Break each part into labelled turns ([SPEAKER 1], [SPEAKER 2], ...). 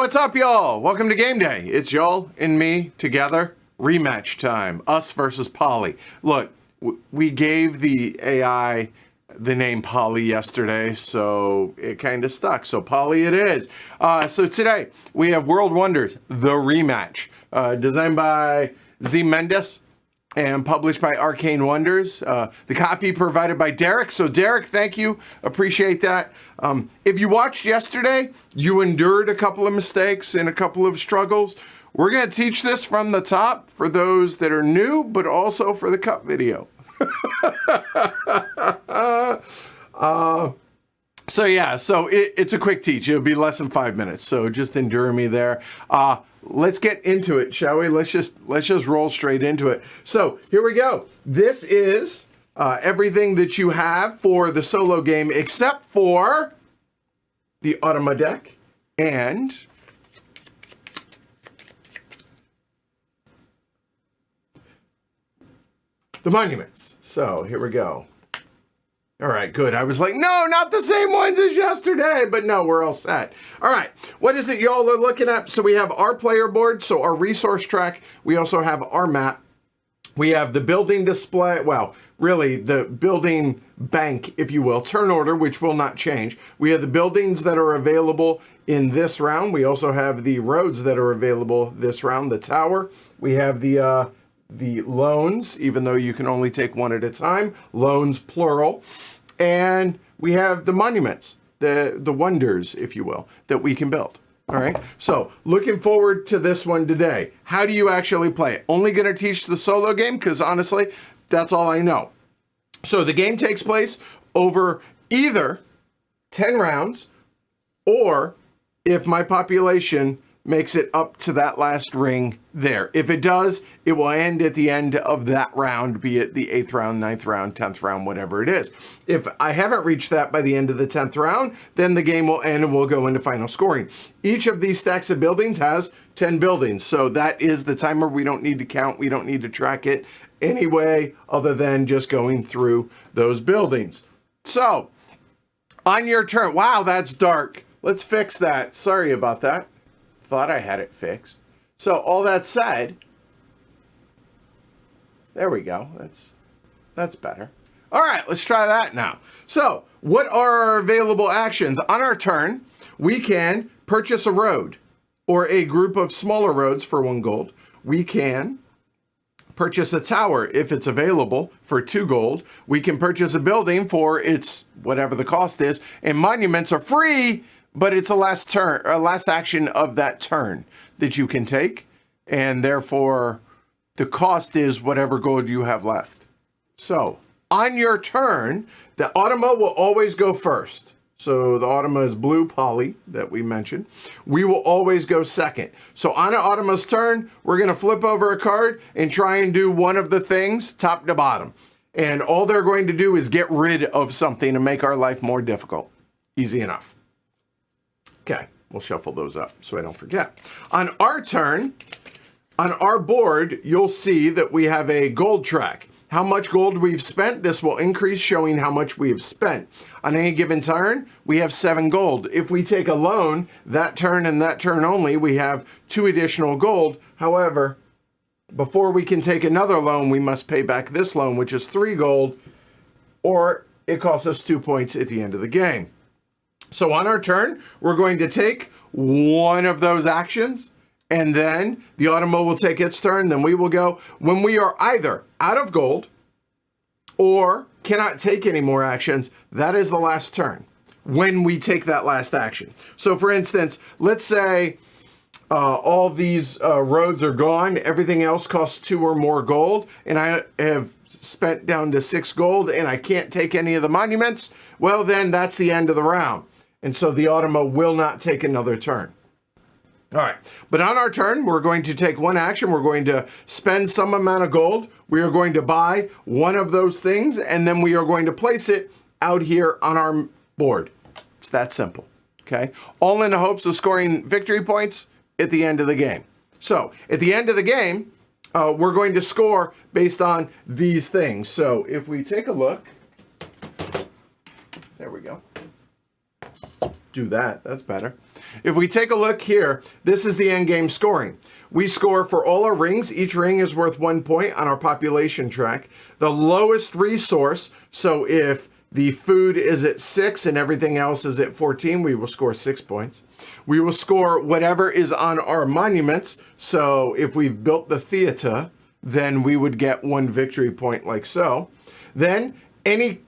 [SPEAKER 1] what's up, y'all? Welcome to game day. It's y'all and me together. Rematch time. Us versus Polly. Look, we gave the AI the name Polly yesterday, so it kind of stuck. So Polly it is. So today we have World Wonders, the Rematch, designed by Z Mendes and published by Arcane Wonders. The copy provided by Derek. So Derek, thank you. Appreciate that. If you watched yesterday, you endured a couple of mistakes and a couple of struggles. We're going to teach this from the top for those that are new, but also for the cut video. So it's a quick teach. It'll be less than 5 minutes. So just endure me there. Let's get into it, shall we? Let's just roll straight into it. So here we go. This is everything that you have for the solo game, except for the Automa deck and the monuments. So here we go. All right, good. I was like, no, not the same ones as yesterday, but no, we're all set. All right, what is it y'all are looking at? So we have our player board, so our resource track. We also have our map. We have the building display, well, really the building bank, if you will, turn order, which will not change. We have the buildings that are available in this round. We also have the roads that are available this round, the tower. We have the loans, even though you can only take one at a time, loans plural. And we have the monuments, the wonders, if you will, that we can build. All right, so looking forward to this one today. How do you actually play it? Only going to teach the solo game because honestly, that's all I know. So the game takes place over either 10 rounds or if my population makes it up to that last ring there. If it does, it will end at the end of that round, be it the 8th round, 9th round, 10th round, whatever it is. If I haven't reached that by the end of the 10th round, then the game will end and we'll go into final scoring. Each of these stacks of buildings has 10 buildings. So that is the timer. We don't need to count. We don't need to track it anyway, other than just going through those buildings. So on your turn, wow, that's dark. Let's fix that. Sorry about that. Thought I had it fixed. So all that said, there we go. That's better. All right, let's try that now. So what are our available actions? On our turn, we can purchase a road or a group of smaller roads for 1 gold. We can purchase a tower if it's available for 2 gold. We can purchase a building for its whatever the cost is, and monuments are free, but it's a last action of that turn that you can take, and therefore the cost is whatever gold you have left. So on your turn, the Automa will always go first. So the Automa is blue Polly that we mentioned. We will always go second. So on an Automa's turn, we're going to flip over a card and try and do one of the things top to bottom. And all they're going to do is get rid of something and make our life more difficult. Easy enough. Okay, we'll shuffle those up so I don't forget. On our turn, on our board, you'll see that we have a gold track. How much gold we've spent, this will increase, showing how much we have spent. On any given turn, we have 7 gold. If we take a loan, that turn and that turn only, we have 2 additional gold. However, before we can take another loan, we must pay back this loan, which is 3 gold, or it costs us 2 points at the end of the game. So on our turn, we're going to take one of those actions, and then the Automa will take its turn, then we will go. When we are either out of gold or cannot take any more actions, that is the last turn when we take that last action. So for instance, let's say all these roads are gone, everything else costs 2 or more gold, and I have spent down to 6 gold and I can't take any of the monuments. Well, then that's the end of the round. And so the Automa will not take another turn. All right, but on our turn, we're going to take one action. We're going to spend some amount of gold. We are going to buy one of those things, and then we are going to place it out here on our board. It's that simple, okay? All in the hopes of scoring victory points at the end of the game. So at the end of the game, we're going to score based on these things. So if we take a look, there we go. do that. That's better. If we take a look here, this is the end game scoring. We score for all our rings. Each ring is worth 1 point on our population track. The lowest resource, so if the food is at 6 and everything else is at 14, we will score 6 points. We will score whatever is on our monuments. So if we've built the theater, then we would get 1 victory point like so. Then any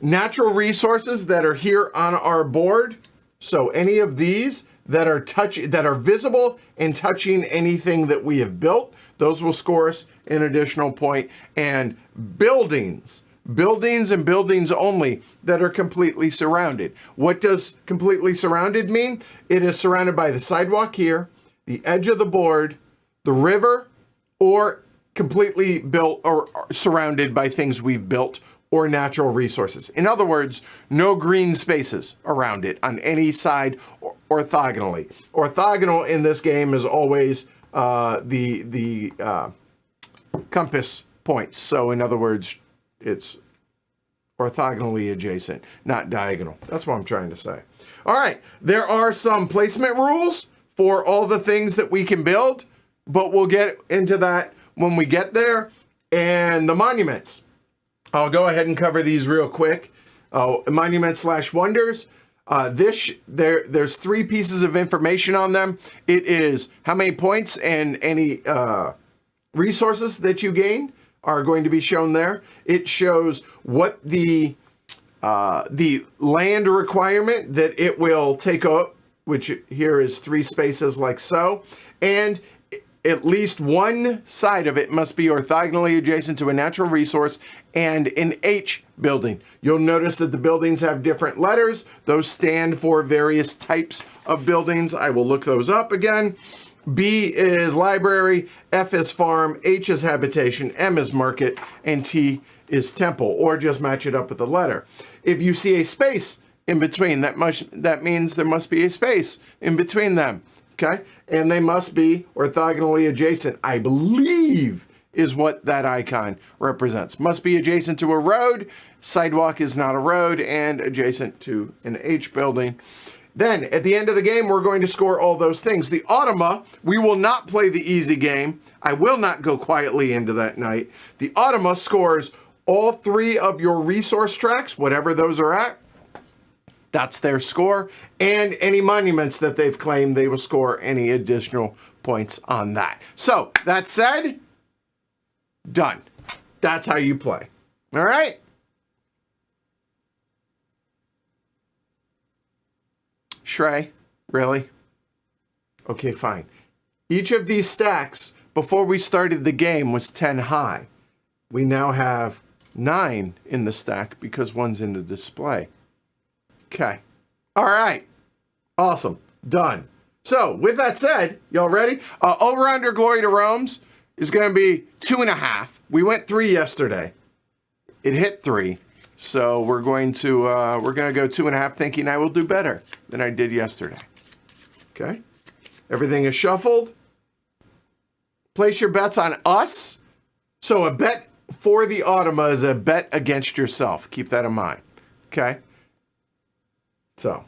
[SPEAKER 1] natural resources that are here on our board, so any of these that are visible and touching anything that we have built, those will score us an additional point. And buildings and buildings only that are completely surrounded. What does completely surrounded mean? It is surrounded by the sidewalk here, the edge of the board, the river, or completely built or surrounded by things we've built or natural resources. In other words, no green spaces around it on any side orthogonally. Orthogonal in this game is always the compass points. So in other words, it's orthogonally adjacent, not diagonal. That's what I'm trying to say. All right, there are some placement rules for all the things that we can build, but we'll get into that when we get there. And the monuments. I'll go ahead and cover these real quick. Monuments / wonders. There's 3 pieces of information on them. It is how many points and any resources that you gain are going to be shown there. It shows what the land requirement that it will take up, which here is 3 spaces like so, and at least one side of it must be orthogonally adjacent to a natural resource and an H building. You'll notice that the buildings have different letters. Those stand for various types of buildings. I will look those up again. B is library, F is farm, H is habitation, M is market, and T is temple, or just match it up with the letter. If you see a space in between, that means there must be a space in between them. Okay, and they must be orthogonally adjacent, I believe, is what that icon represents. Must be adjacent to a road. Sidewalk is not a road, and adjacent to an H building. Then, at the end of the game, we're going to score all those things. The Automa, we will not play the easy game. I will not go quietly into that night. The Automa scores all 3 of your resource tracks, whatever those are at. That's their score. And any monuments that they've claimed, they will score any additional points on that. So, that said, done. That's how you play. All right? Shrey, really? Okay, fine. Each of these stacks, before we started the game, was 10 high. We now have 9 in the stack because one's in the display. Okay. All right. Awesome. Done. So, with that said, y'all ready? Over under Glory to Rome's is going to be 2.5. We went 3 yesterday. It hit 3. So, we're going to go 2.5, thinking I will do better than I did yesterday. Okay. Everything is shuffled. Place your bets on us. So, a bet for the Automa is a bet against yourself. Keep that in mind. Okay. So,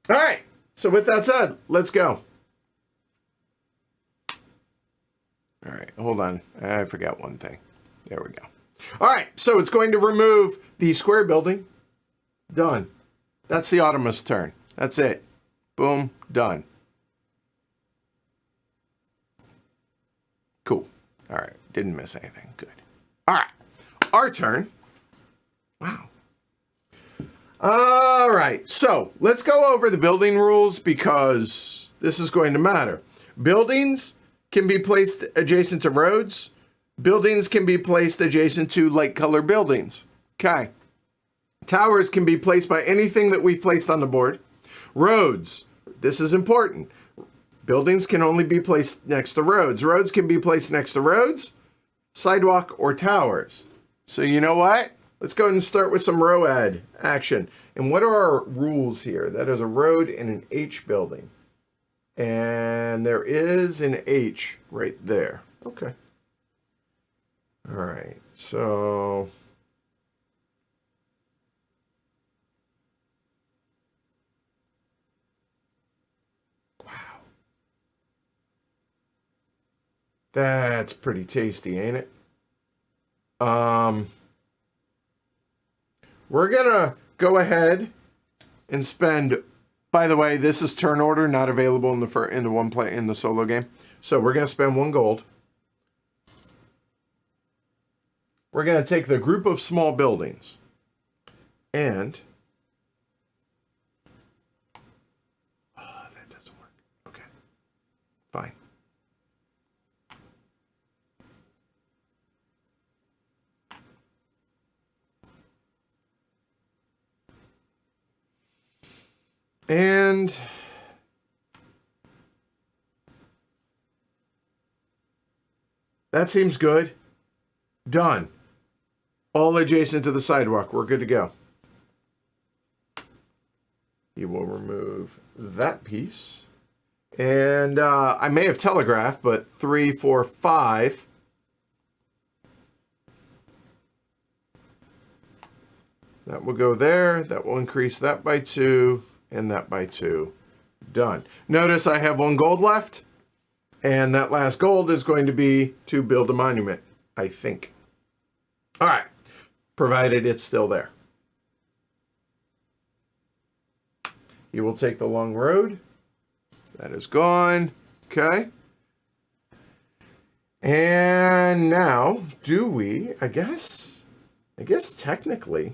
[SPEAKER 1] all right. So with that said, let's go. All right, hold on. I forgot one thing. There we go. All right, so it's going to remove the square building. Done. That's the Automa's turn. That's it. Boom, done. Cool. All right, didn't miss anything. Good. All right, our turn. Wow. All right, so let's go over the building rules because this is going to matter. Buildings can be placed adjacent to roads. Buildings can be placed adjacent to light color buildings. Okay. Towers can be placed by anything that we've placed on the board. Roads, this is important. Buildings can only be placed next to roads. Roads can be placed next to roads, sidewalk, or towers. So you know what? Let's go ahead and start with some road action. And what are our rules here? That is a road and an H building. And there is an H right there. Okay. All right. So That's pretty tasty, ain't it? We're gonna go ahead and spend. By the way, this is turn order, not available in the solo game. So we're gonna spend 1 gold. We're gonna take the group of small buildings and. Oh, that doesn't work. Okay, fine. And that seems good. Done. All adjacent to the sidewalk. We're good to go. You will remove that piece. And I may have telegraphed, but 3, 4, 5. That will go there. That will increase that by 2. And that by 2. Done. Notice I have 1 gold left. And that last gold is going to be to build a monument, I think. All right. Provided it's still there. You will take the long road. That is gone. Okay. And now, do we, I guess technically,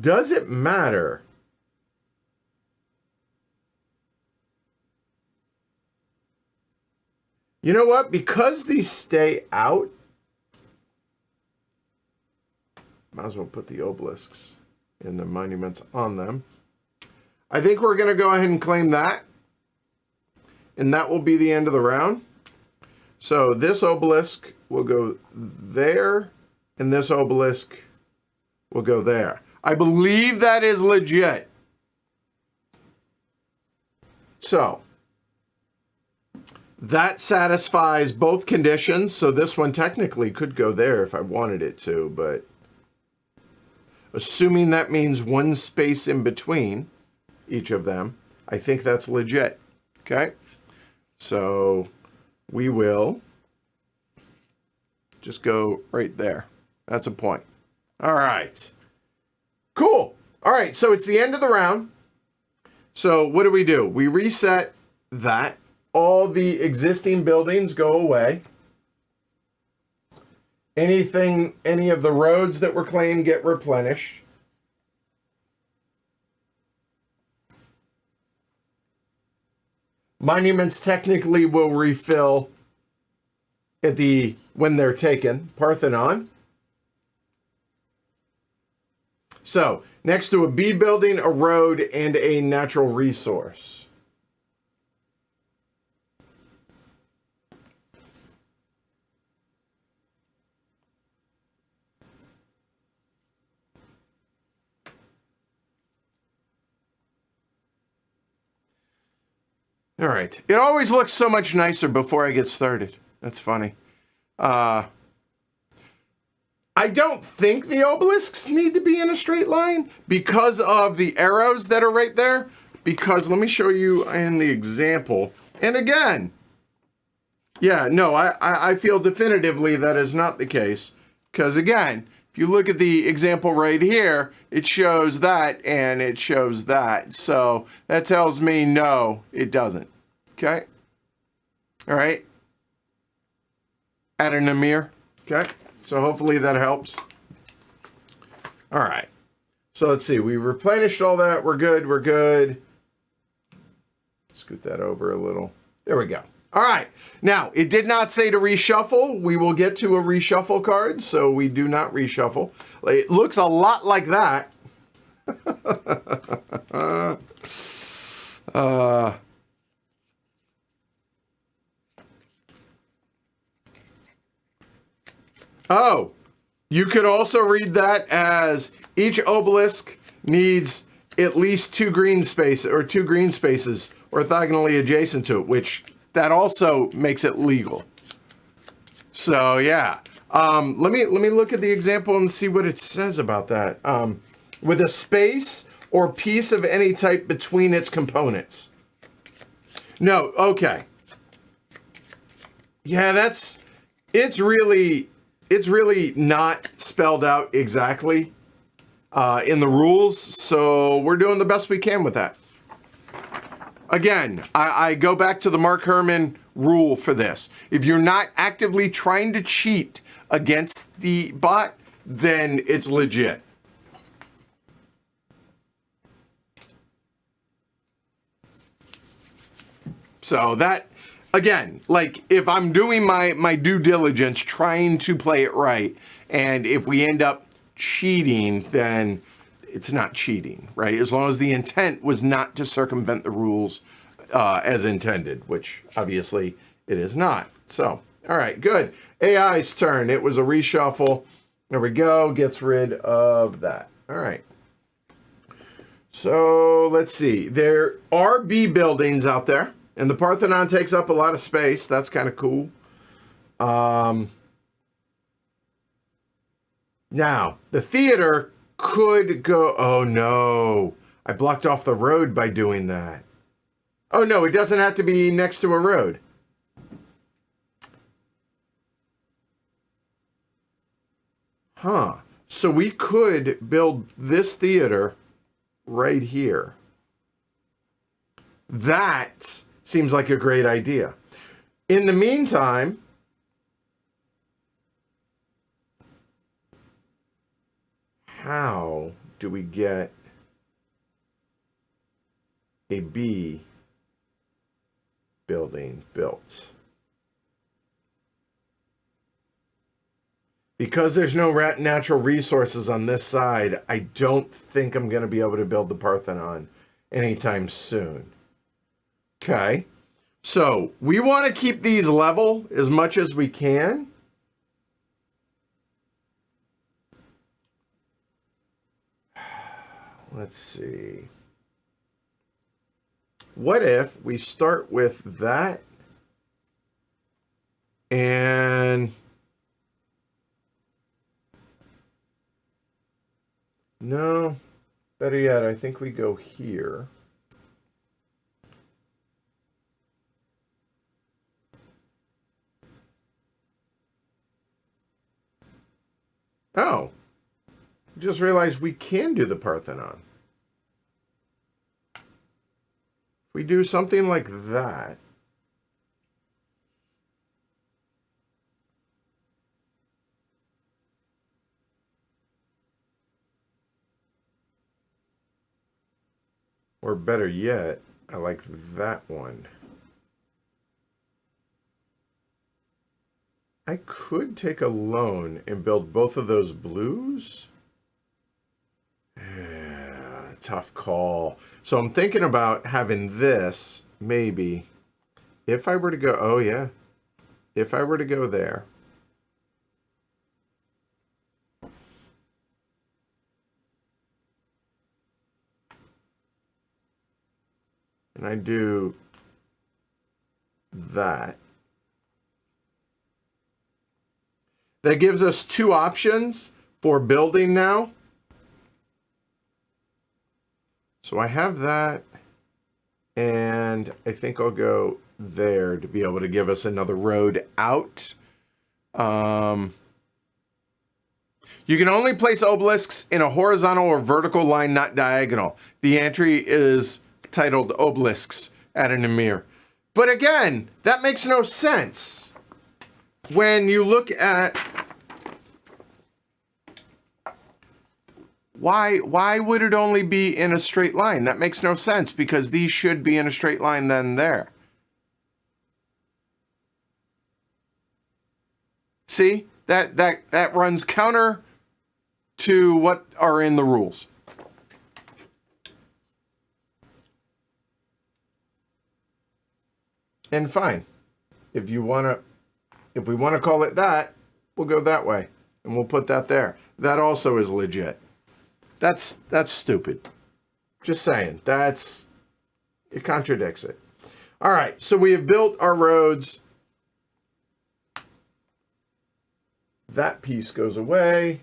[SPEAKER 1] does it matter? You know what? Because these stay out, might as well put the obelisks and the monuments on them. I think we're going to go ahead and claim that. And that will be the end of the round. So this obelisk will go there, and this obelisk will go there. I believe that is legit. So that satisfies both conditions. So this one technically could go there if I wanted it to, but assuming that means 1 space in between each of them, I think that's legit. Okay. So we will just go right there. That's a point. All right. Cool. All right. So it's the end of the round. So what do? We reset that. All the existing buildings go away. Any of the roads that were claimed get replenished. Monuments technically will refill when they're taken. Parthenon. So, next to a B building, a road, and a natural resource. All right. It always looks so much nicer before I get started. That's funny. I don't think the obelisks need to be in a straight line because of the arrows that are right there. Because let me show you in the example. And again, yeah, no, I feel definitively that is not the case. Because again, if you look at the example right here, it shows that and it shows that. So that tells me no, it doesn't. Okay. All right. Add an Amir. Okay. So hopefully that helps. All right. So let's see. We replenished all that. We're good. We're good. Scoot that over a little. There we go. All right. Now, it did not say to reshuffle. We will get to a reshuffle card, so we do not reshuffle. It looks a lot like that. Oh, you could also read that as each obelisk needs at least 2 green spaces orthogonally adjacent to it, which that also makes it legal. So yeah, let me look at the example and see what it says about that. With a space or piece of any type between its components. No, okay. Yeah, it's really not spelled out exactly in the rules, so we're doing the best we can with that. Again, I go back to the Mark Herman rule for this. If you're not actively trying to cheat against the bot, then it's legit. So that, again, like if I'm doing my due diligence, trying to play it right, and if we end up cheating, then it's not cheating, right? As long as the intent was not to circumvent the rules as intended, which obviously it is not. So, all right, good. AI's turn. It was a reshuffle. There we go. Gets rid of that. All right. So let's see. There are B buildings out there, and the Parthenon takes up a lot of space. That's kind of cool. Now, the theater could go... Oh, no. I blocked off the road by doing that. Oh, no, it doesn't have to be next to a road. Huh. So we could build this theater right here. That seems like a great idea. In the meantime... how do we get a B building built? Because there's no natural resources on this side, I don't think I'm going to be able to build the Parthenon anytime soon. Okay, so we want to keep these level as much as we can. Let's see. What if we start with that and no, better yet, I think we go here. Oh. Just realized we can do the Parthenon. If we do something like that. Or better yet, I like that one. I could take a loan and build both of those blues. Yeah, tough call. So I'm thinking about having this, maybe. If I were to go, oh yeah. If I were to go there. And I do that. That gives us two options for building now. So I have that, and I think I'll go there to be able to give us another road out. You can only place obelisks in a horizontal or vertical line, not diagonal. The entry is titled Obelisks at an Emir. But again, that makes no sense. When you look at... Why would it only be in a straight line? That makes no sense, because these should be in a straight line then there. See? That runs counter to what are in the rules. And fine. If we want to call it that, we'll go that way. And we'll put that there. That also is legit. That's stupid. Just saying. It contradicts it. All right, so we have built our roads. That piece goes away.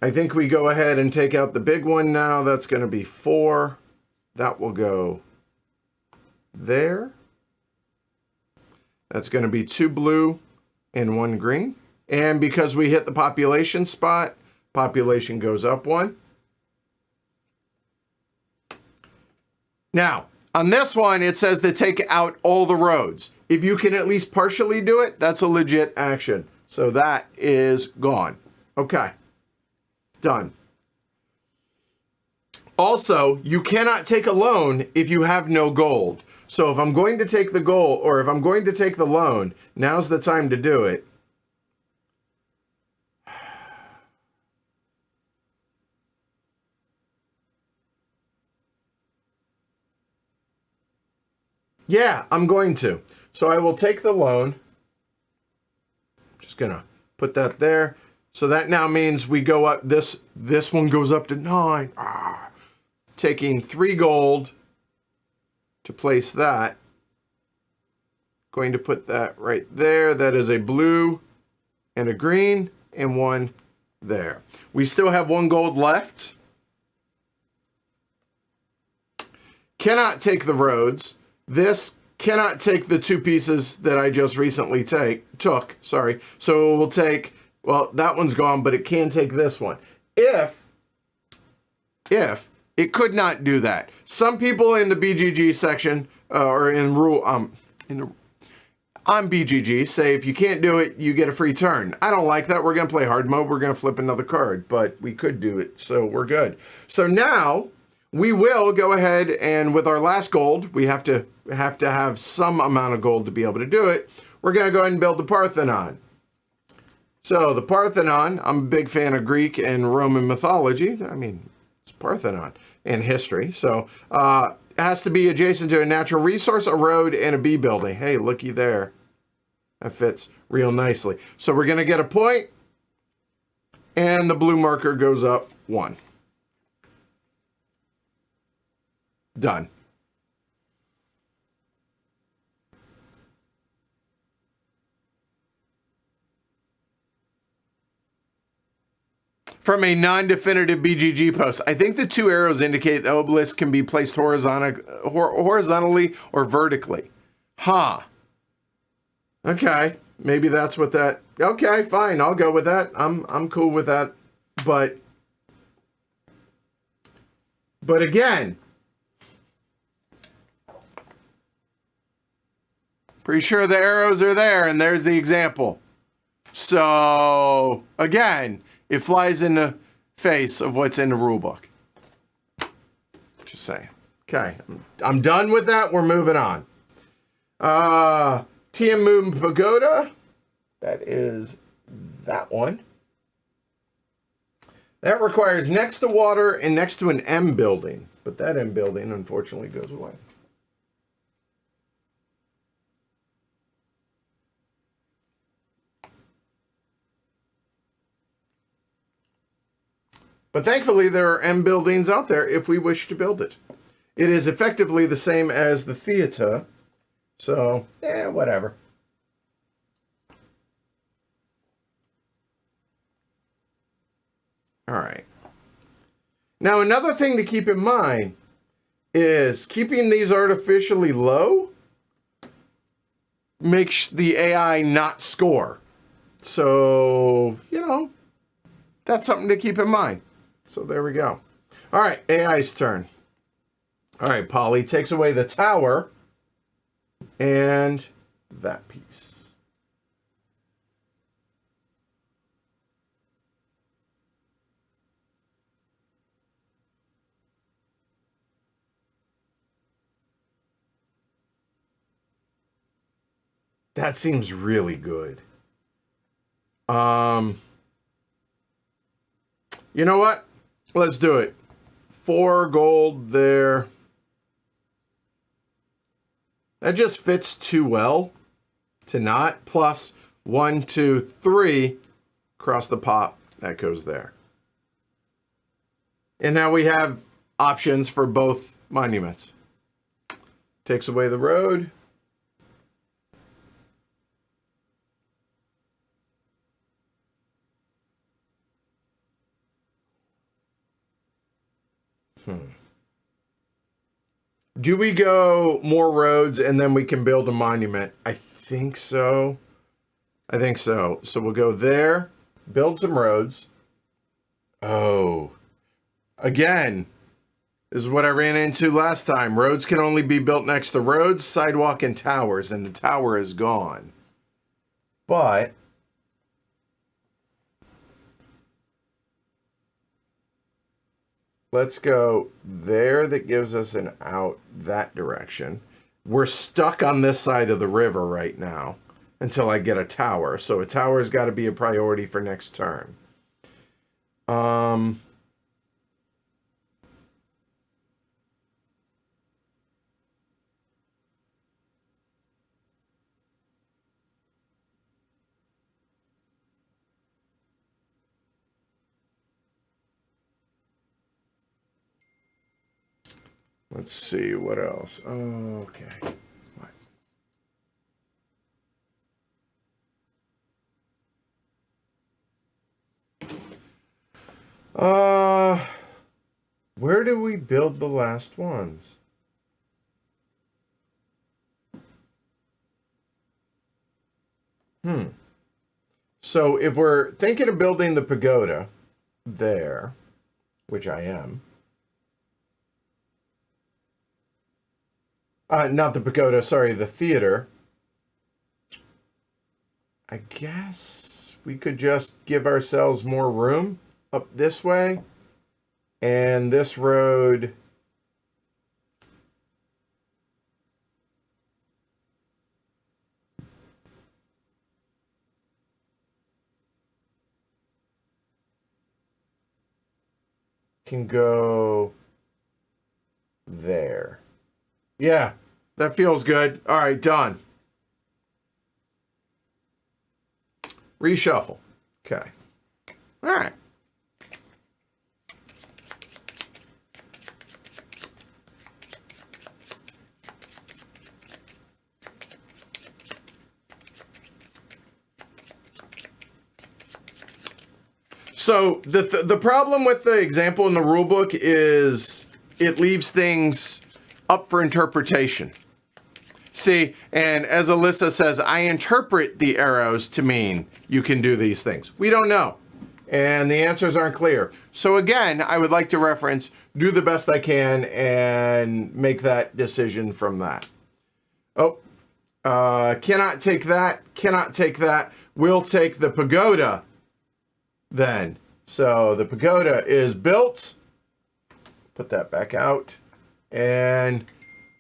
[SPEAKER 1] I think we go ahead and take out the big one now. That's going to be 4. That will go there. That's going to be 2 blue and 1 green. And because we hit the population spot, population goes up 1. Now, on this one, it says to take out all the roads. If you can at least partially do it, that's a legit action. So that is gone. Okay, done. Also, you cannot take a loan if you have no gold. So if I'm going to take the gold, or if I'm going to take the loan, now's the time to do it. Yeah, I'm going to. So I will take the loan. Just gonna put that there. So that now means we go up, this one goes up to 9. Taking 3 gold to place that. Going to put that right there. That is a blue and a green and 1 there. We still have 1 gold left. Cannot take the roads. This cannot take the 2 pieces that I just recently took. Sorry. So we'll take, well, that one's gone, but it can take this one. If it could not do that. Some people in the BGG section or in rule on BGG say if you can't do it, you get a free turn. I don't like that. We're going to play hard mode. We're going to flip another card, but we could do it, so we're good. So now we will go ahead and with our last gold, we have to have some amount of gold to be able to do it. We're going to go ahead and build the Parthenon. So the Parthenon, I'm a big fan of Greek and Roman mythology. I mean, it's Parthenon and history. So it has to be adjacent to a natural resource, a road, and a bee building. Hey, looky there. That fits real nicely. So we're going to get a point, and the blue marker goes up 1. Done. From a non-definitive BGG post, I think the 2 arrows indicate the obelisk can be placed horizontally or vertically. Huh. Okay, maybe that's what that. Okay, fine, I'll go with that. I'm cool with that. But again, pretty sure the arrows are there, and there's the example. So again, it flies in the face of what's in the rule book. Just saying. Okay, I'm done with that. We're moving on. Tiamu Pagoda. That is that one. That requires next to water and next to an M building. But that M building, unfortunately, goes away. But thankfully, there are M buildings out there if we wish to build it. It is effectively the same as the theater. So, whatever. All right. Now, another thing to keep in mind is keeping these artificially low makes the AI not score. So, that's something to keep in mind. So there we go. All right, AI's turn. All right, Polly takes away the tower and that piece. That seems really good. You know what? Let's do it. 4 gold there. That just fits too well to not. Plus 1, 2, 3 across the pop. That goes there. And now we have options for both monuments. Takes away the road. Do we go more roads and then we can build a monument? I think so. I think so. So we'll go there, build some roads. Oh, again, this is what I ran into last time. Roads can only be built next to roads, sidewalk, and towers, and the tower is gone. But let's go there. That gives us an out that direction. We're stuck on this side of the river right now until I get a tower. So a tower's got to be a priority for next turn. Let's see what else. Okay. Where did we build the last ones? So if we're thinking of building the pagoda there, which I am. Not the pagoda, sorry, the theater. I guess we could just give ourselves more room up this way. And this road can go there. Yeah, that feels good. All right, done. Reshuffle. Okay. All right. So the problem with the example in the rule book is it leaves things up for interpretation. See, and as Alyssa says, I interpret the arrows to mean you can do these things. We don't know. And the answers aren't clear. So again, I would like to reference, do the best I can and make that decision from that. Oh, cannot take that, cannot take that. We'll take the pagoda then. So the pagoda is built. Put that back out. And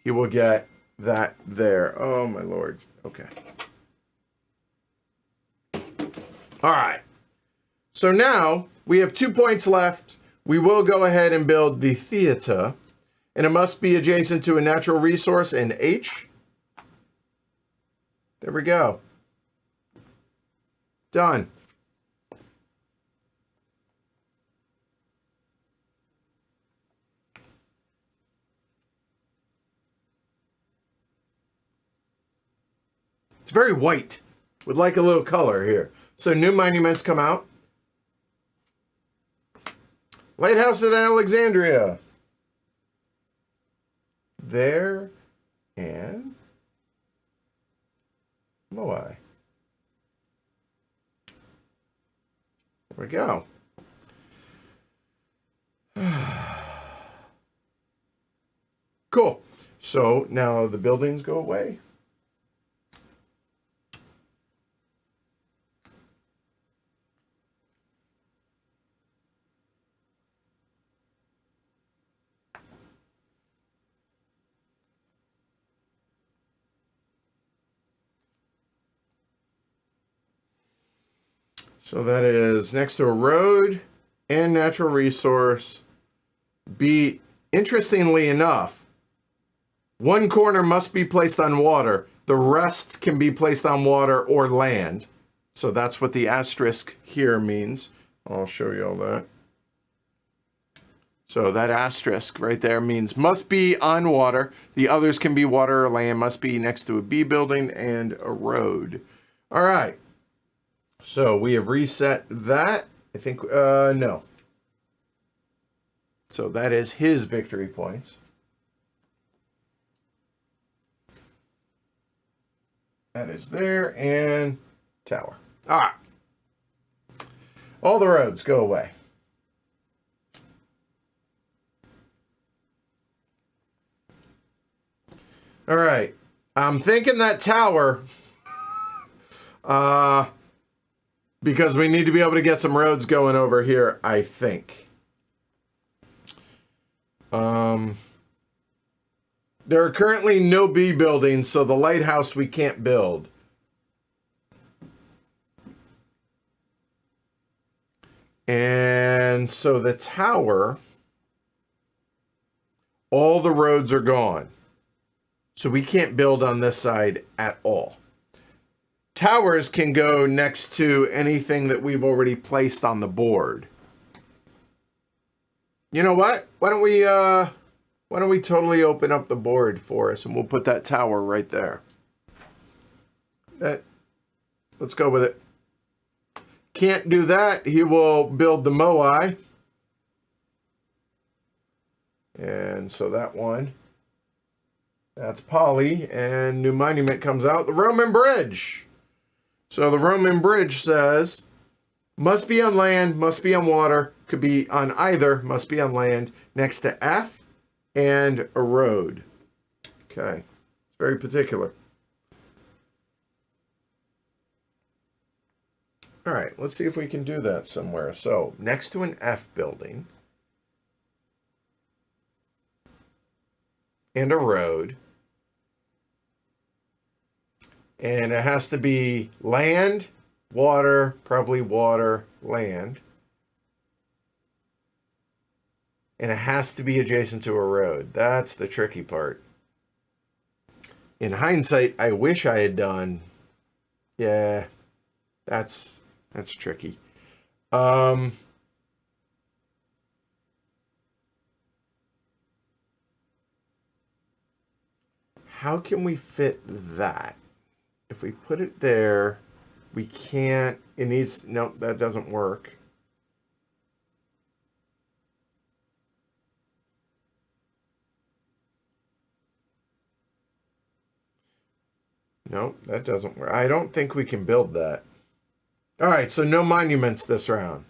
[SPEAKER 1] he will get that there. Oh, my Lord. Okay. All right. So now we have 2 points left. We will go ahead and build the theater. And it must be adjacent to a natural resource in H. There we go. Done. It's very white. Would like a little color here. So new monuments come out. Lighthouse at Alexandria. There and Moai. There we go. Cool. So now the buildings go away. So that is next to a road and natural resource. B, interestingly enough, one corner must be placed on water. The rest can be placed on water or land. So that's what the asterisk here means. I'll show you all that. So that asterisk right there means must be on water. The others can be water or land, must be next to a B building and a road. All right. So we have reset that. I think, no. So that is his victory points. That is there, and tower. All right. All the roads go away. All right. I'm thinking that tower, because we need to be able to get some roads going over here, I think. There are currently no B buildings, so the lighthouse we can't build. And so the tower, all the roads are gone. So we can't build on this side at all. Towers can go next to anything that we've already placed on the board. You know what? Why don't we totally open up the board for us, and we'll put that tower right there. Let's go with it. Can't do that. He will build the Moai. And so that one, that's Polly, and new monument comes out, the Roman Bridge. So the Roman Bridge says, must be on land, must be on water, could be on either, must be on land, next to F and a road. Okay, it's very particular. All right, let's see if we can do that somewhere. So next to an F building and a road, and it has to be land, water, probably water, land. And it has to be adjacent to a road. That's the tricky part. In hindsight, I wish I had done. Yeah, that's tricky. How can we fit that? If we put it there, we can't. It needs. No, that doesn't work. No, that doesn't work. I don't think we can build that. All right, so no monuments this round.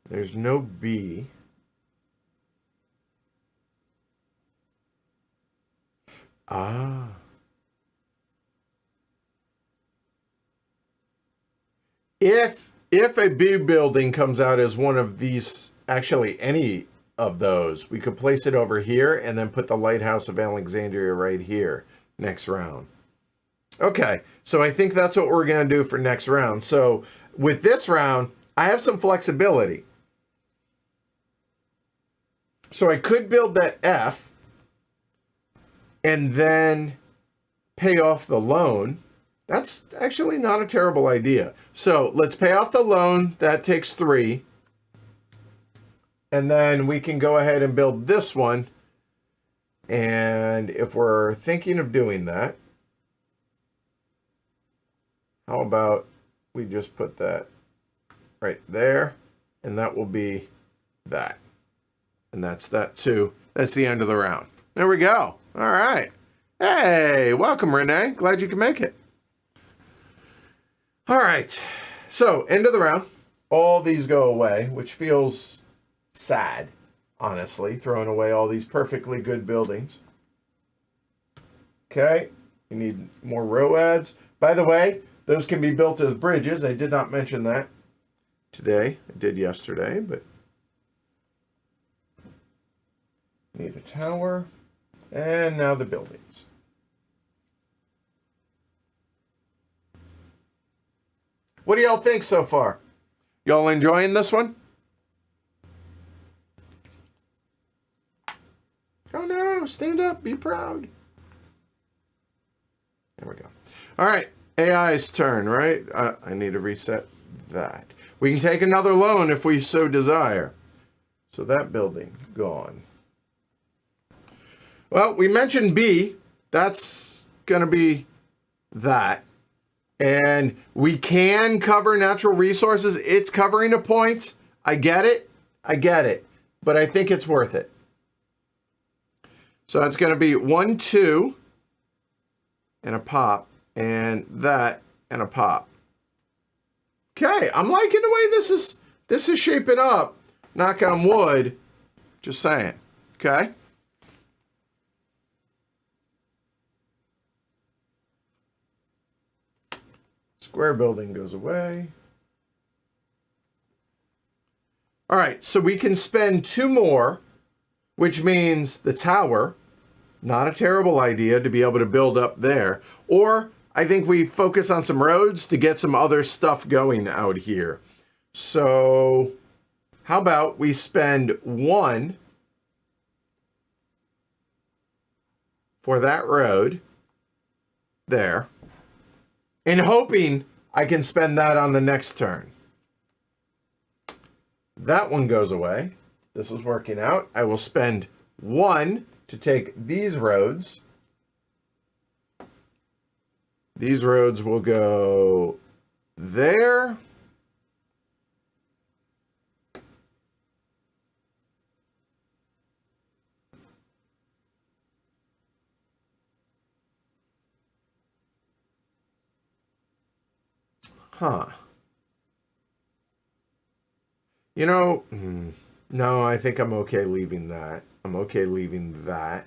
[SPEAKER 1] There's no B. Ah. If a B building comes out as one of these, actually any of those, we could place it over here and then put the Lighthouse of Alexandria right here next round. Okay, so I think that's what we're going to do for next round. So with this round, I have some flexibility. So I could build that F and then pay off the loan. That's actually not a terrible idea. So let's pay off the loan. That takes 3. And then we can go ahead and build this one. And if we're thinking of doing that, how about we just put that right there, and that will be that. And that's that too. That's the end of the round. There we go. All right. Hey, welcome, Renee. Glad you could make it. All right. So, end of the round. All these go away, which feels sad, honestly, throwing away all these perfectly good buildings. Okay. You need more row adds. By the way, those can be built as bridges. I did not mention that today. I did yesterday, but need a tower. And now the buildings. What do y'all think so far? Y'all enjoying this one? Oh no, stand up, be proud. There we go. All right, AI's turn, right? I need to reset that. We can take another loan if we so desire. So that building, gone. Well, we mentioned B. That's going to be that. And we can cover natural resources. It's covering a point. I get it. I get it. But I think it's worth it. So that's going to be 1, 2, and a pop. And that, and a pop. Okay, I'm liking the way this is shaping up. Knock on wood. Just saying. Okay. Square building goes away. All right, so we can spend 2 more, which means the tower, not a terrible idea to be able to build up there. Or I think we focus on some roads to get some other stuff going out here. So how about we spend 1 for that road there, and hoping I can spend that on the next turn. That one goes away. This is working out. I will spend 1 to take these roads. These roads will go there. Huh. You know, no, I think I'm okay leaving that. I'm okay leaving that.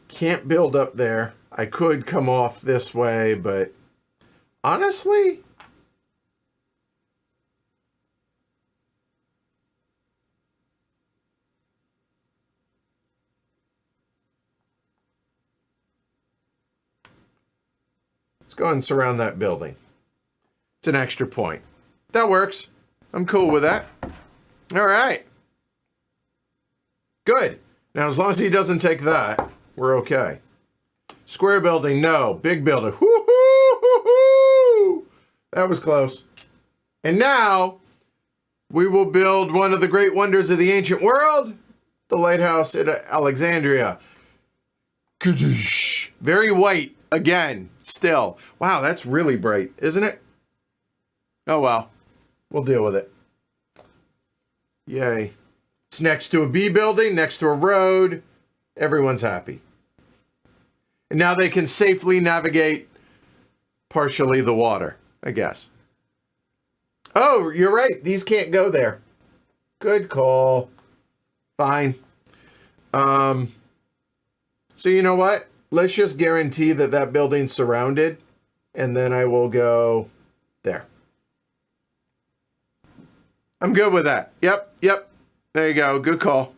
[SPEAKER 1] Can't build up there. I could come off this way, but honestly, let's go and surround that building. It's an extra point. That works. I'm cool with that. All right. Good. Now, as long as he doesn't take that, we're okay. Square building, no. Big building. Woo-hoo-hoo-hoo! That was close. And now, we will build one of the great wonders of the ancient world, the lighthouse at Alexandria. Very white, again, still. Wow, that's really bright, isn't it? Oh, well. We'll deal with it. Yay. It's next to a B building, next to a road. Everyone's happy. And now they can safely navigate partially the water, I guess. Oh, you're right. These can't go there. Good call. Fine. So you know what? Let's just guarantee that that building's surrounded, and then I will go there. I'm good with that. Yep. There you go. Good call.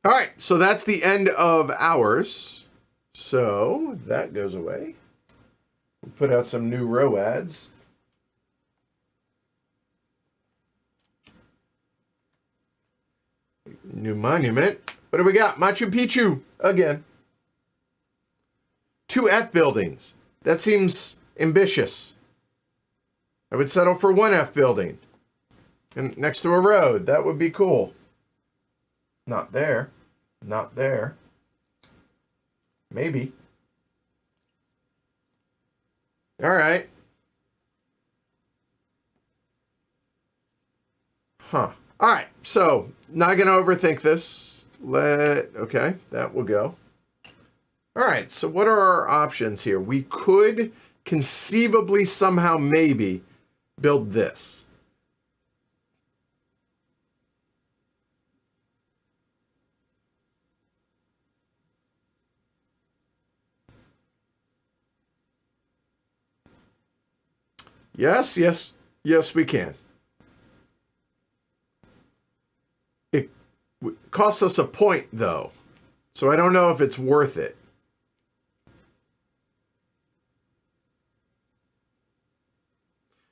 [SPEAKER 1] All right, so that's the end of ours. So that goes away. We'll put out some new row ads. New monument. What do we got? Machu Picchu again. 2 F buildings. That seems ambitious. I would settle for 1 F building. And next to a road. That would be cool. Not there. Not there. Maybe. All right. Huh. All right. So, not going to overthink this. Okay, that will go. All right. So, what are our options here? We could conceivably somehow maybe build this. Yes, we can. It costs us a point, though. So I don't know if it's worth it.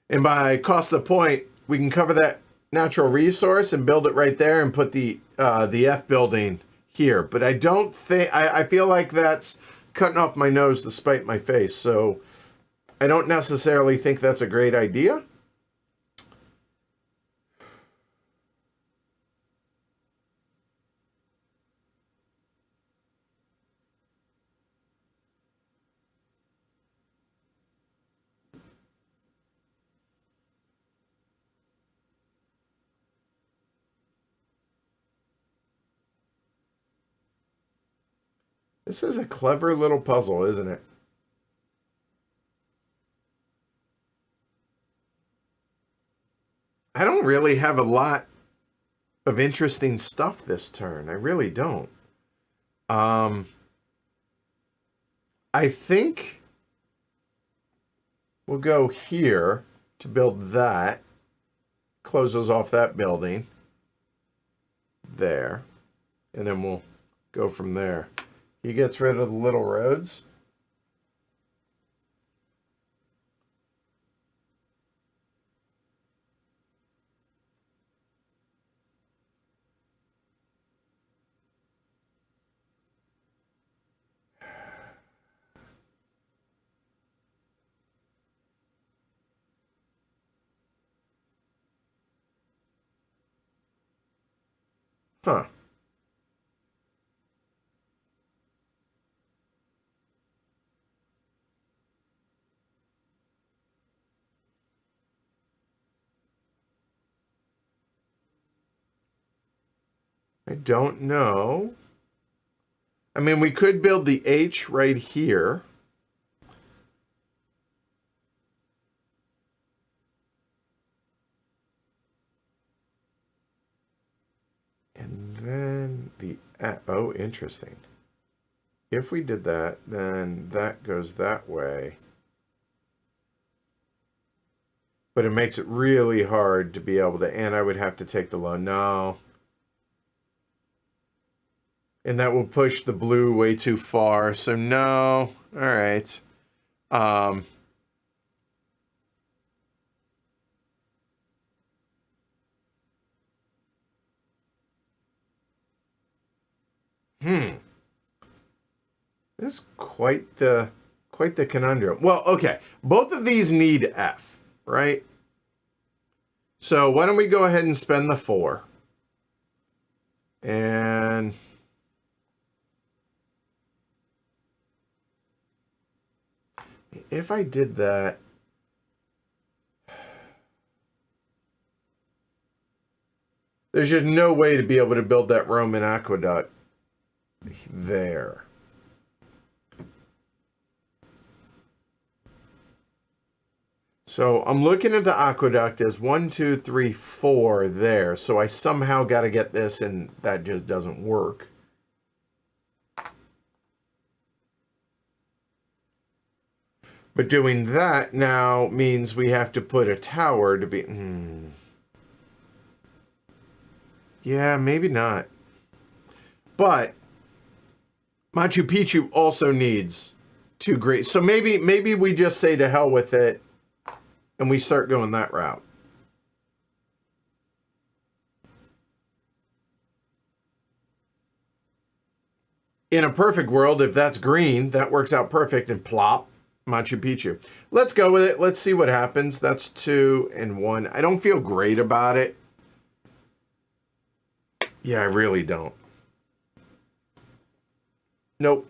[SPEAKER 1] And by cost of point, we can cover that natural resource and build it right there and put the F building here, but I don't think, I feel like that's cutting off my nose to spite my face, so I don't necessarily think that's a great idea. This is a clever little puzzle, isn't it? I don't really have a lot of interesting stuff this turn. I really don't. I think we'll go here to build that. Closes off that building. There. And then we'll go from there. He gets rid of the little roads. Huh. I don't know. I mean, we could build the H right here. And then the, oh, interesting. If we did that, then that goes that way. But it makes it really hard to be able to, and I would have to take the loan. No. And that will push the blue way too far. So no. All right. This is quite the conundrum. Well, okay. Both of these need F, right? So why don't we go ahead and spend the 4. And if I did that, there's just no way to be able to build that Roman aqueduct there. So I'm looking at the aqueduct as 1, 2, 3, 4 there. So I somehow got to get this, and that just doesn't work. But doing that now means we have to put a tower to be... Yeah, maybe not. But Machu Picchu also needs 2 great... So maybe we just say to hell with it, and we start going that route. In a perfect world, if that's green, that works out perfect, and plop, Machu Picchu. Let's go with it. Let's see what happens. That's 2 and 1. I don't feel great about it. Yeah, I really don't. Nope.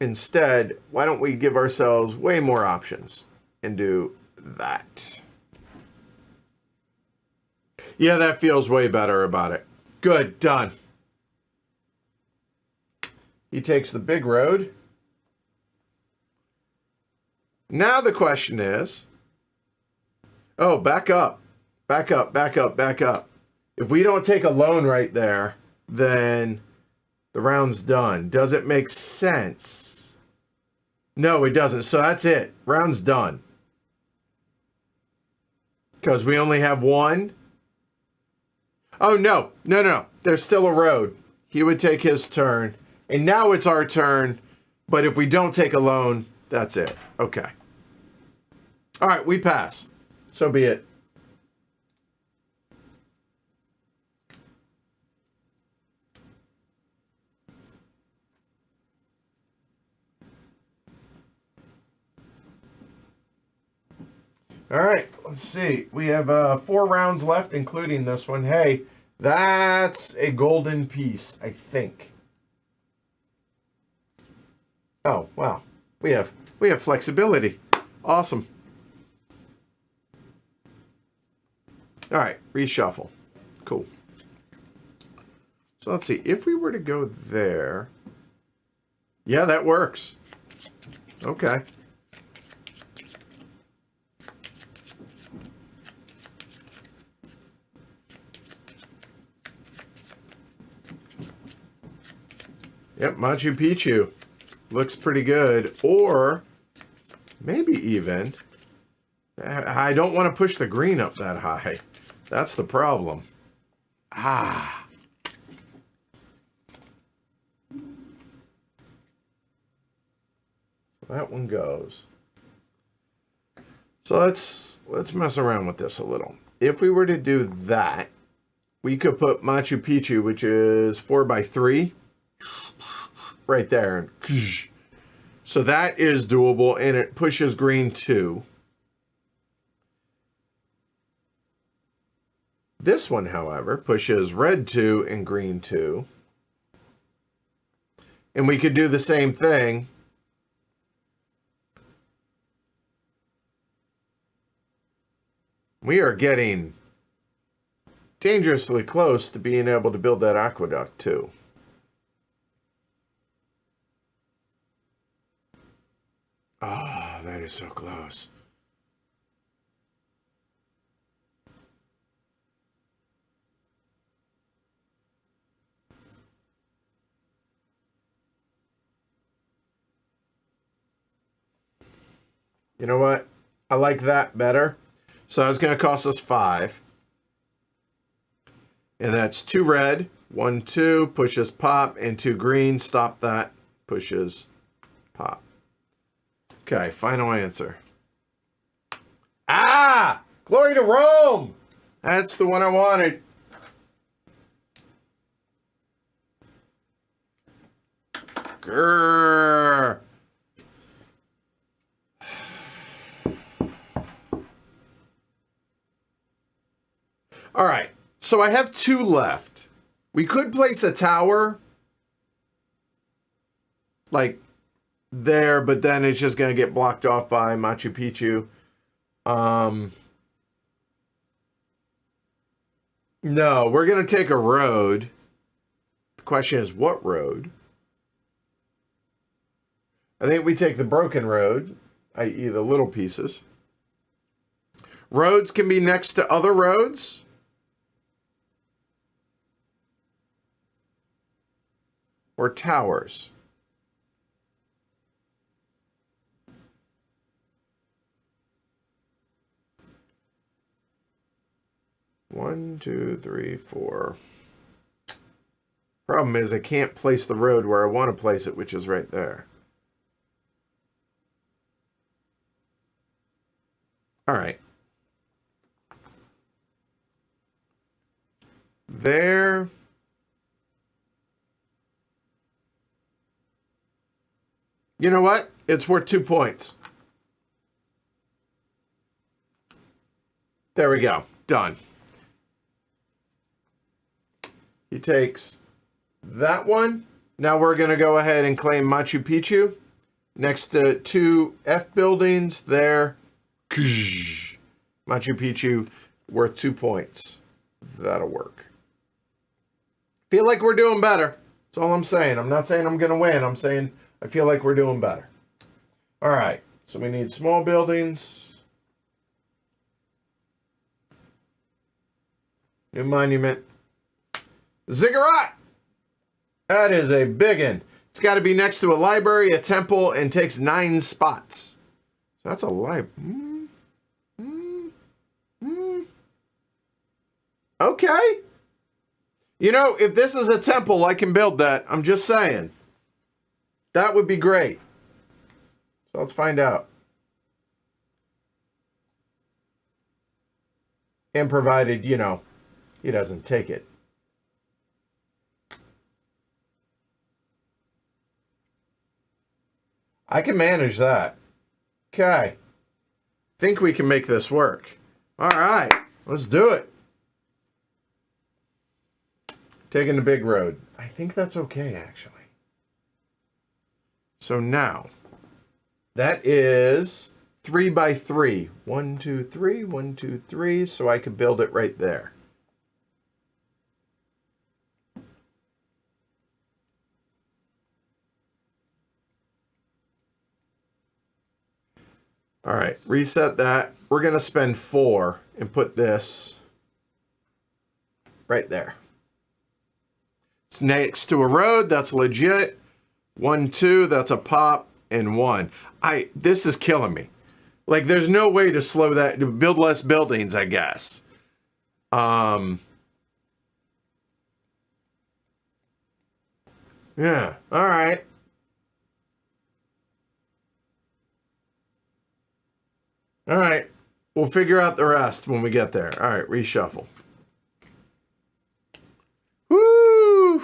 [SPEAKER 1] Instead, why don't we give ourselves way more options and do that? Yeah, that feels way better about it. Good, done. He takes the big road. Now the question is, oh, back up. Back up, back up, back up. If we don't take a loan right there, then the round's done. Does it make sense? No, it doesn't. So that's it. Round's done. Because we only have 1. Oh, no. No, no, no. There's still a road. He would take his turn. And now it's our turn. But if we don't take a loan, that's it. Okay. All right, we pass. So be it. All right, let's see. We have 4 rounds left, including this one. Hey, that's a golden piece, I think. Oh, wow. We have flexibility. Awesome. All right, reshuffle. Cool. So let's see. If we were to go there, yeah, that works. Okay. Yep, Machu Picchu looks pretty good. Or maybe even, I don't want to push the green up that high. That's the problem. Ah. That one goes. So let's mess around with this a little. If we were to do that, we could put Machu Picchu, which is 4x3, right there. So that is doable, and it pushes green 2. This one, however, pushes red 2 and green 2. And we could do the same thing. We are getting dangerously close to being able to build that aqueduct too. Ah, that is so close. You know what? I like that better. So that's going to cost us 5. And that's 2 red, 1, 2, pushes pop, and 2 green. Stop that, pushes pop. Okay, final answer. Ah! Glory to Rome! That's the one I wanted. Grrr. All right, so I have 2 left. We could place a tower like there, but then it's just going to get blocked off by Machu Picchu. No, we're going to take a road. The question is, what road? I think we take the broken road, i.e. the little pieces. Roads can be next to other roads. Or towers. One, 2, 3, 4. Problem is I can't place the road where I want to place it, which is right there. All right. There. You know what? It's worth 2 points. There we go. Done. He takes that one. Now we're going to go ahead and claim Machu Picchu. Next to 2 F buildings there. Machu Picchu worth 2 points. That'll work. Feel like we're doing better. That's all I'm saying. I'm not saying I'm going to win. I'm saying I feel like we're doing better. All right. So we need small buildings. New monument. Ziggurat! That is a biggin. It's got to be next to a library, a temple, and takes 9 spots. So that's a library. Okay. You know, if this is a temple, I can build that. I'm just saying. That would be great. So let's find out. And provided, you know, he doesn't take it. I can manage that. Okay. think we can make this work. All right, let's do it. Taking the big road. I think that's okay, actually. So now, that is 3 by 3. 1, 2, 3, 1, 2, 3. So I could build it right there. All right, reset that. We're going to spend 4 and put this right there. It's next to a road. That's legit. 1, 2. That's a pop. And 1. This is killing me. Like, there's no way to slow that, to build less buildings, I guess. Yeah, all right. All right. We'll figure out the rest when we get there. All right, reshuffle. Woo!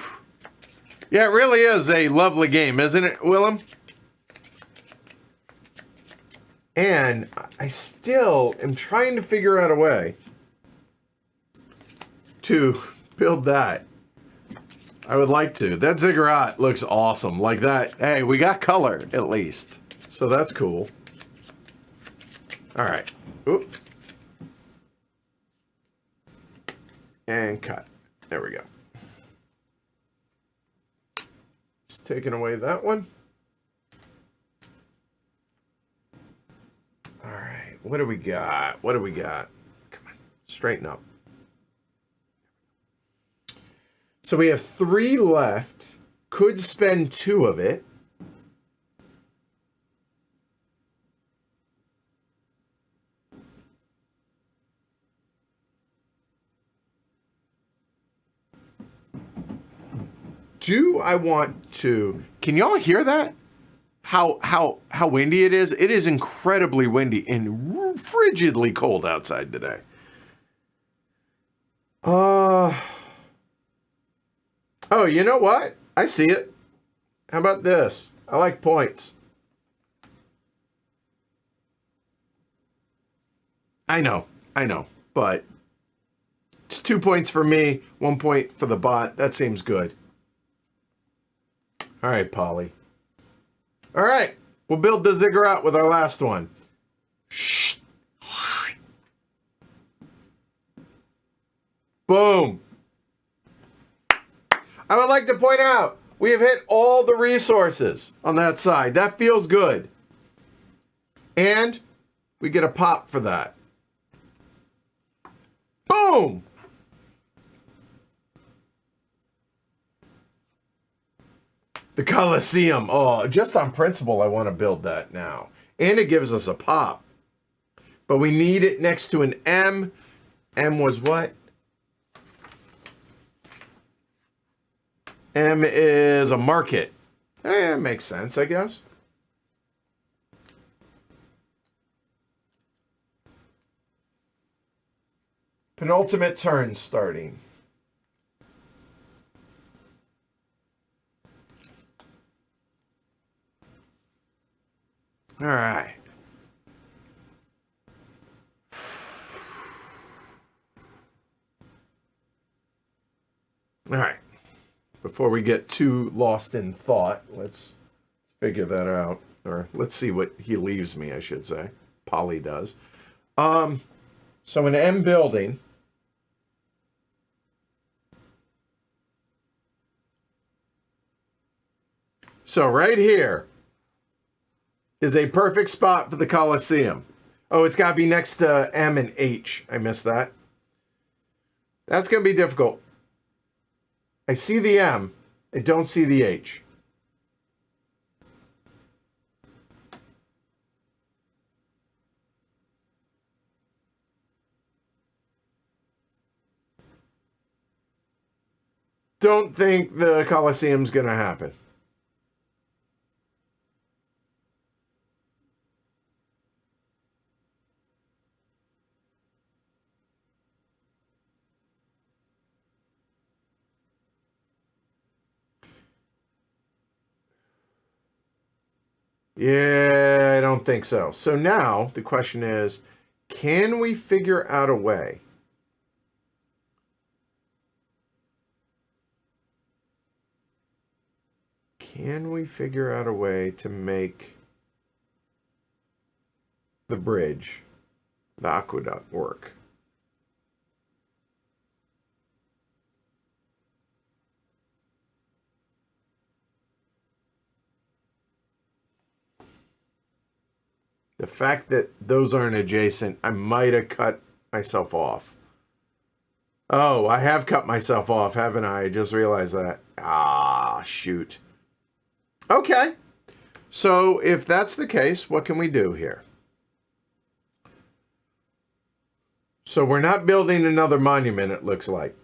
[SPEAKER 1] Yeah, it really is a lovely game, isn't it, Willem? And I still am trying to figure out a way to build that. I would like to. That ziggurat looks awesome. Like that. Hey, we got color at least. So that's cool. All right. Oop. And cut. There we go. Just taking away that one. All right. What do we got? What do we got? Come on. Straighten up. So we have 3 left. Could spend 2 of it. Do I want to? Can y'all hear that? How windy it is? It is incredibly windy and frigidly cold outside today. Oh, you know what? I see it. How about this? I like points. I know, but it's 2 points for me, 1 point for the bot. That seems good. All right, Polly. All right, we'll build the ziggurat with our last one. Shh. Boom. I would like to point out, we have hit all the resources on that side. That feels good. And we get a pop for that. Boom. The Colosseum. Oh, just on principle, I want to build that now. And it gives us a pop. But we need it next to an M. M was what? M is a market. It makes sense, I guess. Penultimate turn starting. All right. All right. Before we get too lost in thought, let's figure that out. Or let's see what he leaves me, I should say. Polly does. So an M building. So right here is a perfect spot for the Colosseum. Oh, it's got to be next to M and H. I missed that. That's going to be difficult. I see the M. I don't see the H. Don't think the Colosseum's going to happen. Yeah, I don't think so. So now the question is, can we figure out a way? Can we figure out a way to make the bridge, the aqueduct, work? The fact that those aren't adjacent, I might have cut myself off. Oh, I have cut myself off, haven't I? I just realized that. Ah, shoot. Okay. So if that's the case, what can we do here? So we're not building another monument, it looks like.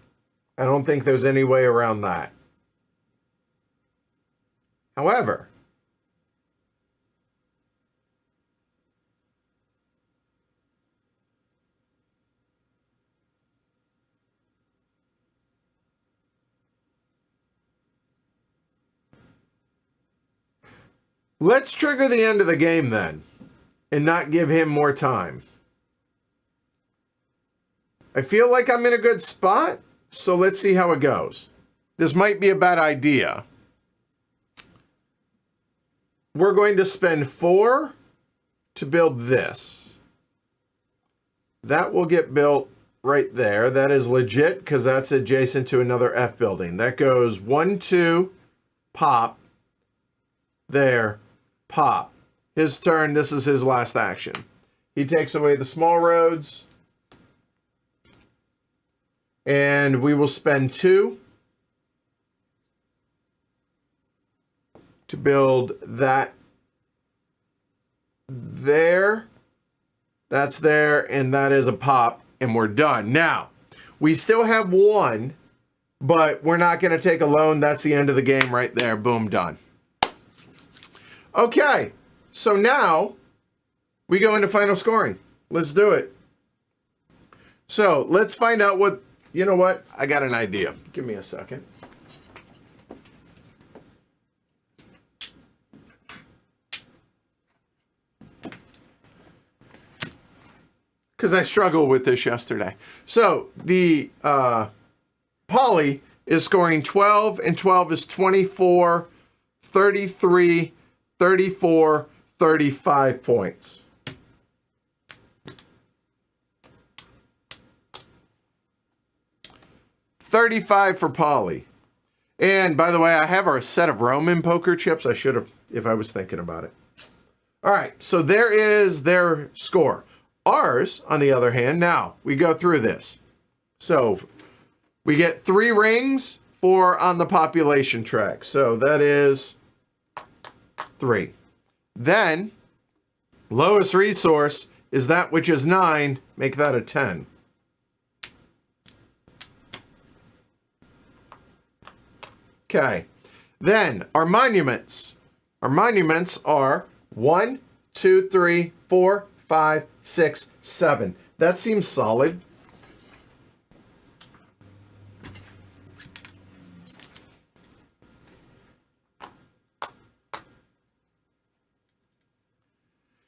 [SPEAKER 1] I don't think there's any way around that. However, let's trigger the end of the game then and not give him more time. I feel like I'm in a good spot, so let's see how it goes. This might be a bad idea. We're going to spend 4 to build this. That will get built right there. That is legit because that's adjacent to another F building. That goes 1, 2, pop. There, pop. His turn. This is his last action. He takes away the small roads. And we will spend 2 to build that there. That's there, and that is a pop, and we're done. Now, we still have 1, but we're not going to take a loan. That's the end of the game right there. Boom, done. Okay, so now we go into final scoring. Let's do it. So let's find out what, you know what? I got an idea. Give me a second. Because I struggled with this yesterday. So the Polly is scoring 12, and 12 is 24, 33, 34, 35 points. $35 for Polly. And by the way, I have our set of Roman poker chips. I should have, if I was thinking about it. All right, so there is their score. Ours, on the other hand, now we go through this. So we get 3 rings for on the population track. So that is 3. Then lowest resource is that which is 9. Make that a 10. Okay. Then our monuments. Our monuments are 1, 2, 3, 4, 5, 6, 7. That seems solid.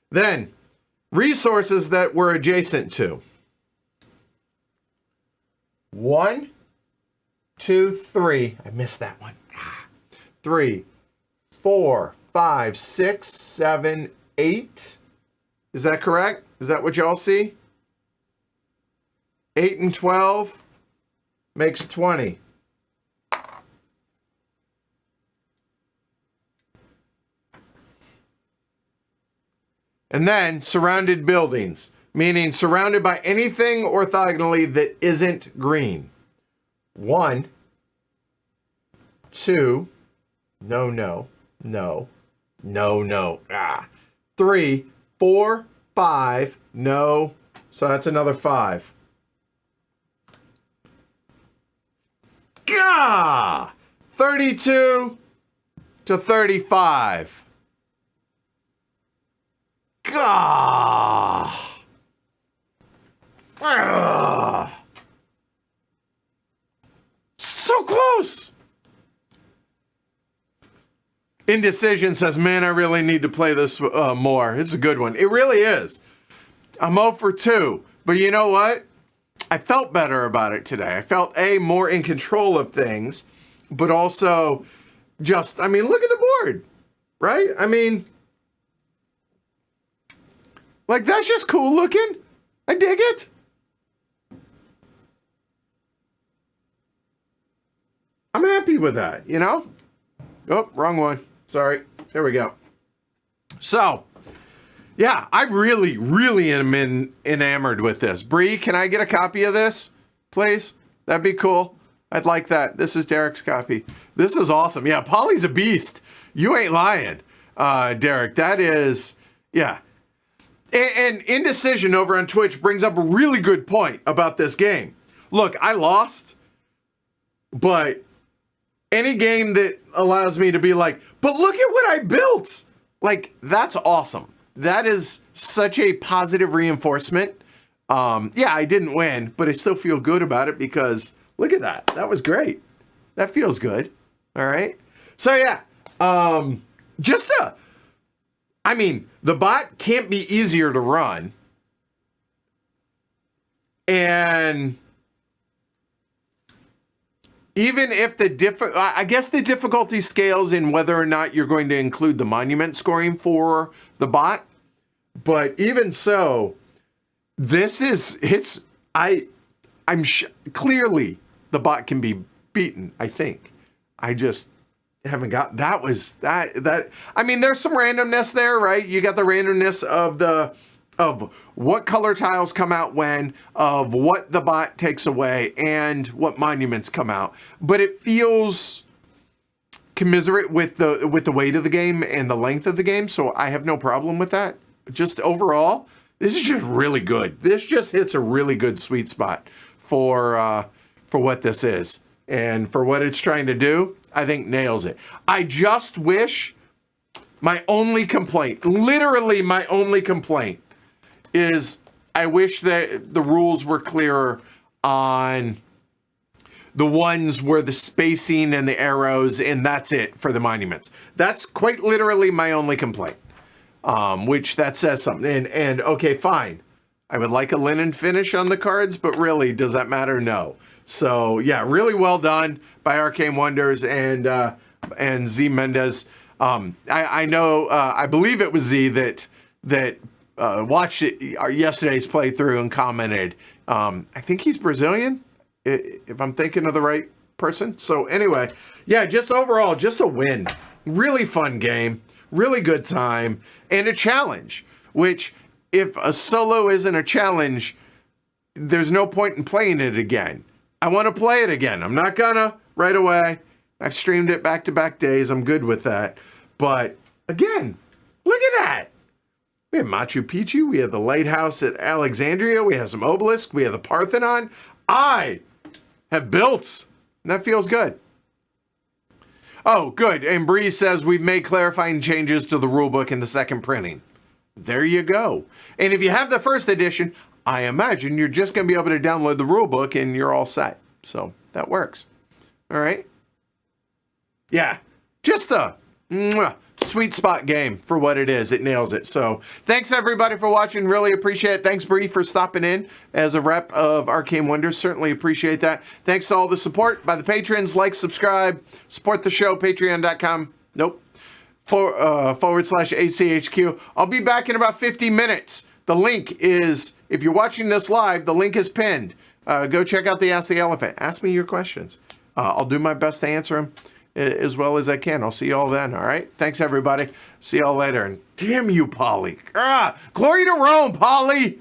[SPEAKER 1] Then, resources that we're adjacent to. 1, 2, 3. I missed that one. 3, 4, 5, 6, 7, 8. Is that correct? Is that what y'all see? 8 and 12 makes 20. And then surrounded buildings, meaning surrounded by anything orthogonally that isn't green. 1, 2, no. 3, 4, 5, no. So that's another 5. Gah! 32 to 35. Gah! So close! Indecision says, man, I really need to play this more. It's a good one. It really is. I'm 0 for 2. But you know what? I felt better about it today. I felt, more in control of things, but also just, look at the board, right? Like, that's just cool looking. I dig it. I'm happy with that, you know? Oh, wrong one. Sorry. There we go. So, yeah, I really, really am enamored with this. Bree, can I get a copy of this, please? That'd be cool. I'd like that. This is Derek's copy. This is awesome. Yeah, Polly's a beast. You ain't lying, Derek. That is, yeah. And Indecision over on Twitch brings up a really good point about this game. Look, I lost, but any game that allows me to be like, but look at what I built. Like, that's awesome. That is such a positive reinforcement. Yeah, I didn't win, but I still feel good about it because look at that. That was great. That feels good. All right. So yeah, the bot can't be easier to run. And even if I guess the difficulty scales in whether or not you're going to include the monument scoring for the bot. But even so, clearly the bot can be beaten, I think. I just haven't got, there's some randomness there, right? You got the randomness of what color tiles come out when, of what the bot takes away, and what monuments come out. But it feels commiserate with the weight of the game and the length of the game, so I have no problem with that. Just overall, this is just really good. This just hits a really good sweet spot for what this is. And for what it's trying to do, I think nails it. I just wish, my only complaint, literally my only complaint, is I wish that the rules were clearer on the ones where the spacing and the arrows, and that's it for the monuments. That's quite literally my only complaint, which that says something. And okay, fine. I would like a linen finish on the cards, but really, does that matter? No. So yeah, really well done by Arcane Wonders and Z Mendez. I know, I believe it was Z that watched yesterday's playthrough and commented. I think he's Brazilian, if I'm thinking of the right person. So anyway, yeah, just overall, just a win. Really fun game, really good time, and a challenge, which if a solo isn't a challenge, there's no point in playing it again. I want to play it again. I'm not gonna right away. I've streamed it back-to-back days. I'm good with that. But again, look at that. We have Machu Picchu. We have the lighthouse at Alexandria. We have some obelisk. We have the Parthenon. I have built. And that feels good. Oh, good. And Bree says we've made clarifying changes to the rulebook in the second printing. There you go. And if you have the first edition, I imagine you're just going to be able to download the rulebook and you're all set. So that works. All right. Yeah. Just a sweet spot game for what it is. It nails it. So thanks everybody for watching. Really appreciate it. Thanks Bree for stopping in as a rep of Arcane Wonders. Certainly appreciate that. Thanks to all the support by the patrons. Like, subscribe, support the show. Patreon.com. Nope. /HCHQ. I'll be back in about 50 minutes. The link is, if you're watching this live, the link is pinned. Go check out the Ask the Elephant. Ask me your questions. I'll do my best to answer them as well as I can. I'll see you all then, all right? Thanks, everybody. See you all later. And damn you, Polly. Glory to Rome, Polly!